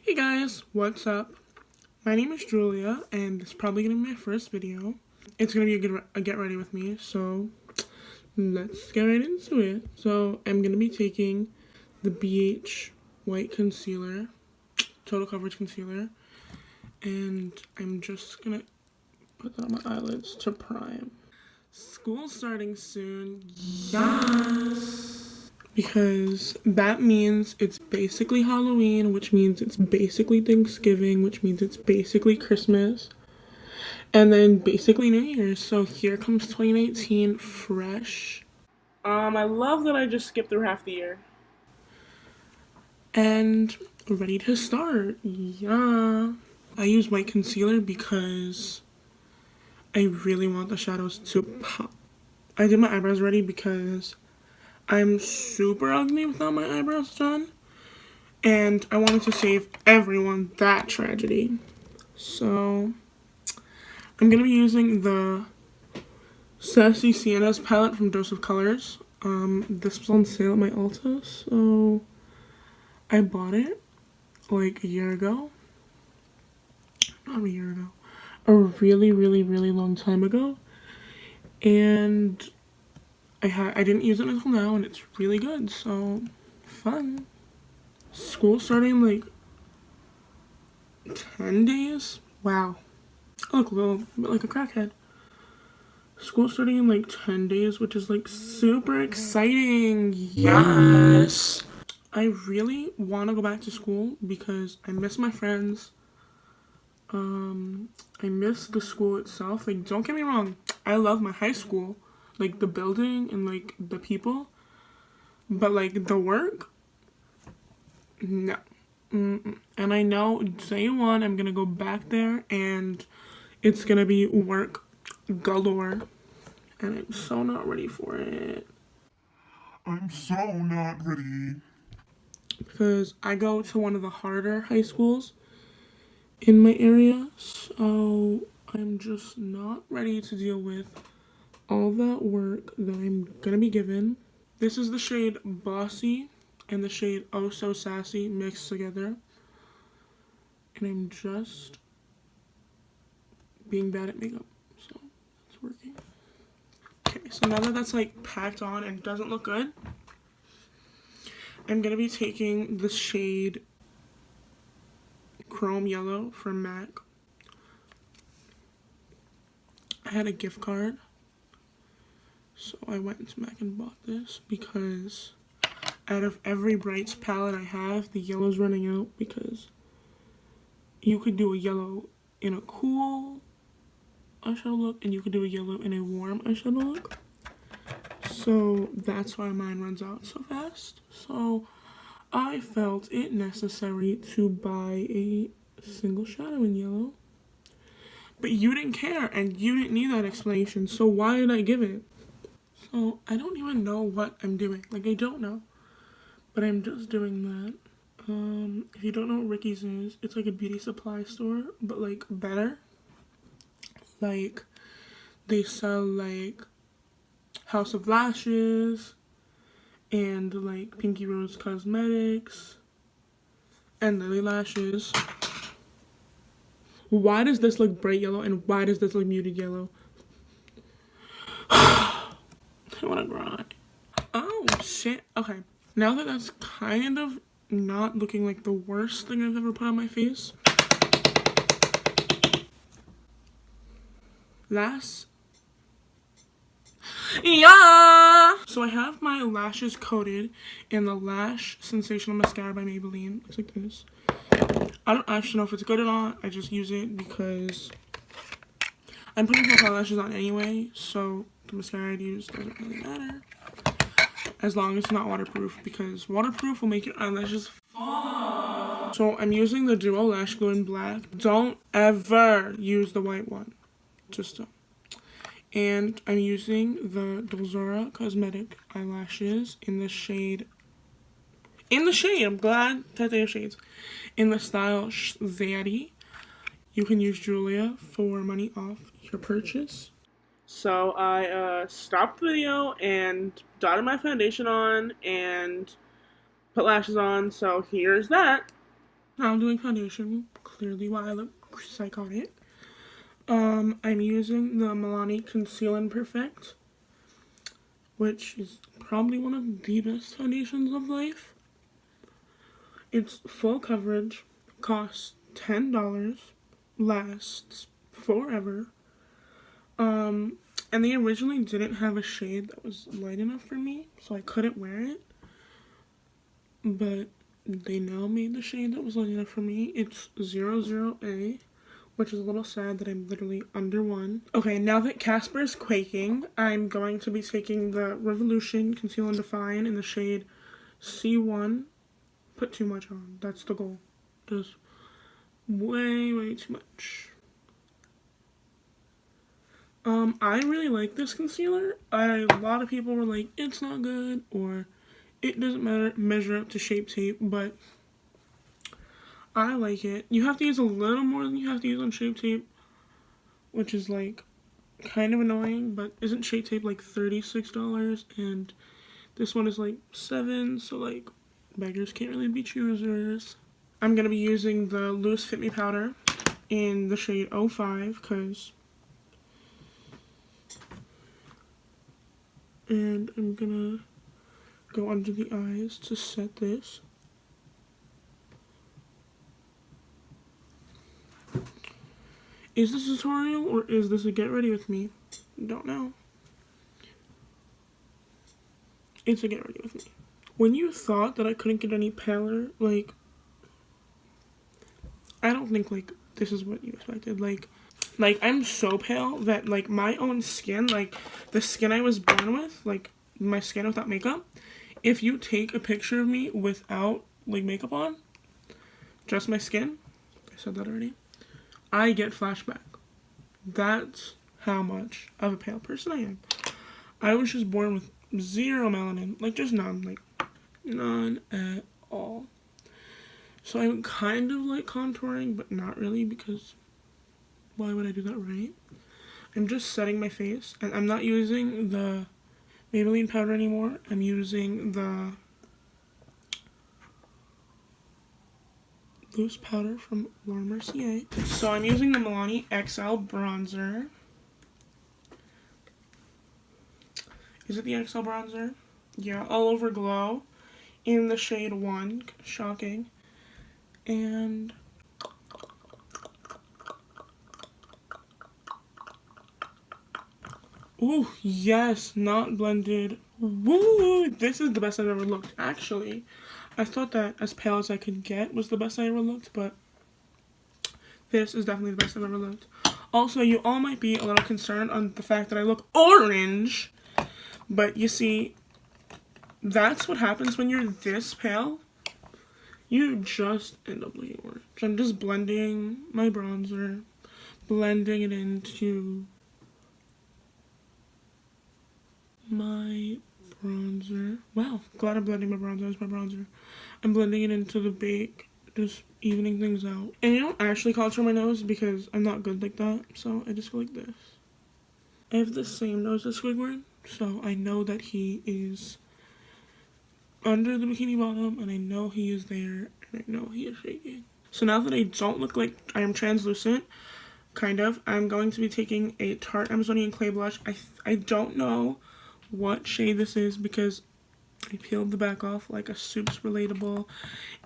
Hey guys, what's up? My name is Julia, and it's probably gonna be my first video. It's gonna be a get ready with me, so let's get right into it. So I'm gonna be taking the BH White Concealer, Total Coverage Concealer, and I'm just gonna put that on my eyelids to prime. School's starting soon, yes! Because that means it's basically Halloween, which means it's basically Thanksgiving, which means it's basically Christmas, and then basically New Year's. So here comes 2019 fresh. I love that I just skipped through half the year. And ready to start. Yeah. I use white concealer because I really want the shadows to pop. I did my eyebrows already because I'm super ugly without my eyebrows done. And I wanted to save everyone that tragedy. So I'm going to be using the Sassy Sienna's palette from Dose of Colors. This was on sale at my Ulta, so I bought it like a year ago. Not a year ago. A really long time ago. And I didn't use it until now, and it's really good, so fun. School starting in like 10 days? Wow. I look a little bit like a crackhead. School starting in like 10 days, which is like super exciting. Yes! I really want to go back to school because I miss my friends. I miss the school itself. Like, don't get me wrong, I love my high school. Like, the building and like the people. But like, the work? No. And I know day one I'm gonna go back there and it's gonna be work galore, and I'm so not ready for it. I'm so not ready. Because I go to one of the harder high schools in my area, so I'm just not ready to deal with all that work that I'm gonna be given. This is the shade Bossy and the shade Oh So Sassy mixed together. And I'm just being bad at makeup, so it's working. Okay, so now that that's like packed on and doesn't look good, I'm gonna be taking the shade Chrome Yellow from MAC. I had a gift card, so I went to MAC and bought this because out of every Brights palette I have, the yellow's running out because you could do a yellow in a cool eyeshadow look and you could do a yellow in a warm eyeshadow look. So that's why mine runs out so fast. So I felt it necessary to buy a single shadow in yellow. But you didn't care and you didn't need that explanation, so why did I give it? So I don't even know what I'm doing. Like, I don't know. But I'm just doing that. If you don't know what Ricky's is, it's like a beauty supply store, but like better. Like, they sell like House of Lashes and like Pinky Rose Cosmetics and Lily Lashes. Why does this look bright yellow and why does this look muted yellow? I wanna cry. Oh shit. Okay. Now that that's kind of not looking like the worst thing I've ever put on my face. Yeah! So I have my lashes coated in the Lash Sensational Mascara by Maybelline. Looks like this. I don't actually know if it's good or not. I just use it because I'm putting my eyelashes on anyway, so the mascara I'd use doesn't really matter. As long as it's not waterproof, because waterproof will make your eyelashes fall off. So I'm using the Duo Lash Glue in black. Don't ever use the white one. Just don't. And I'm using the Dulzuracosmetics eyelashes in the shade, I'm glad that they have shades, in the style Zaddy. You can use Julia for money off your purchase. So I stopped the video and dotted my foundation on and put lashes on, so here's that. Now I'm doing foundation, clearly why I look psychotic. I'm using the Milani Conceal and Perfect, which is probably one of the best foundations of life. It's full coverage, costs $10, lasts forever. And they originally didn't have a shade that was light enough for me, so I couldn't wear it. But they now made the shade that was light enough for me. It's 00A, which is a little sad that I'm literally under one. Okay, now that Casper's quaking, I'm going to be taking the Revolution Conceal and Define in the shade C1. Put too much on. That's the goal. Just way, way too much. I really like this concealer. A lot of people were like, it's not good, or it doesn't measure up to Shape Tape, but I like it. You have to use a little more than you have to use on Shape Tape, which is like kind of annoying, but isn't Shape Tape like $36? And this one is like $7, so like beggars can't really be choosers. I'm gonna be using the Loose Fit Me powder in the shade 05 and I'm gonna go under the eyes to set this. Is this a tutorial or is this a get ready with me? Don't know. It's a get ready with me. When you thought that I couldn't get any paler, like, I don't think like this is what you expected. Like I'm so pale that like my own skin, like the skin I was born with, like my skin without makeup, if you take a picture of me without like makeup on, just my skin, I said that already, I get flashback. That's how much of a pale person I am. I was just born with zero melanin, like just none, like none at all. So I'm kind of like contouring, but not really, because why would I do that, right? I'm just setting my face, and I'm not using the Maybelline powder anymore. I'm using the loose powder from Laura Mercier. So I'm using the Milani XL bronzer. Is it the XL bronzer? Yeah, All Over Glow in the shade 1. Shocking. And ooh, yes, not blended. Woo! This is the best I've ever looked. Actually, I thought that as pale as I could get was the best I ever looked, but this is definitely the best I've ever looked. Also, you all might be a little concerned on the fact that I look orange, but you see, that's what happens when you're this pale. You just end up looking orange. I'm just blending my bronzer, blending it into my bronzer. Wow, glad I'm blending my bronzer as my bronzer. I'm blending it into the bake, just evening things out. And you don't actually contour my nose because I'm not good like that, so I just go like this. I have the same nose as Squidward, so I know that he is under the bikini bottom, and I know he is there, and I know he is shaking. So now that I don't look like I am translucent, kind of, I'm going to be taking a Tarte Amazonian Clay Blush. I don't know what shade this is because I peeled the back off like a Soups relatable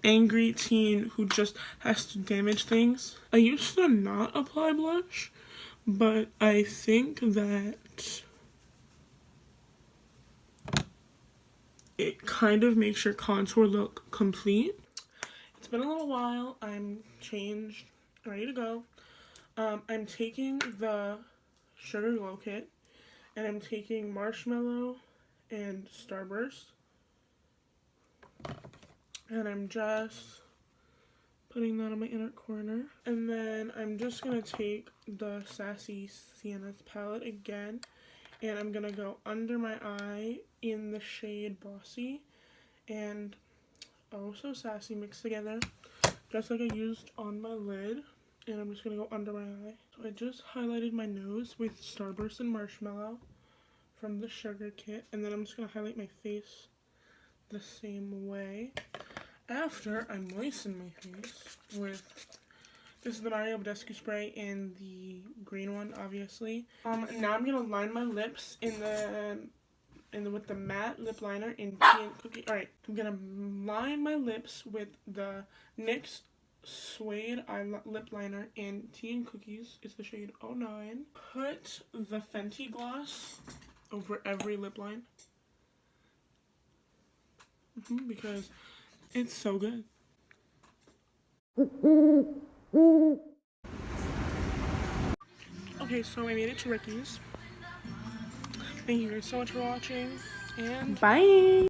angry teen who just has to damage things. I used to not apply blush, but I think that it kind of makes your contour look complete. It's been a little while. I'm changed, ready to go. I'm taking the Sugar Glow Kit, and I'm taking Marshmallow and Starburst, and I'm just putting that on my inner corner. And then I'm just gonna take the Sassy Sienna's palette again, and I'm gonna go under my eye in the shade Bossy and Oh So Sassy mixed together, just like I used on my lid. And I'm just gonna go under my eye. So I just highlighted my nose with Starburst and Marshmallow from the Sugar Kit, and then I'm just gonna highlight my face the same way. after I moisten my face with, this is the Mario Badescu spray in the green one, obviously. Now I'm gonna line my lips with the matte lip liner in Tea and Cookie. Alright, I'm gonna line my lips with the NYX Suede lip liner in Tea and Cookies. It's the shade 09. Put the Fenty gloss over every lip line. Because it's so good. Okay, so I made it to Ricky's. Thank you guys so much for watching, and bye!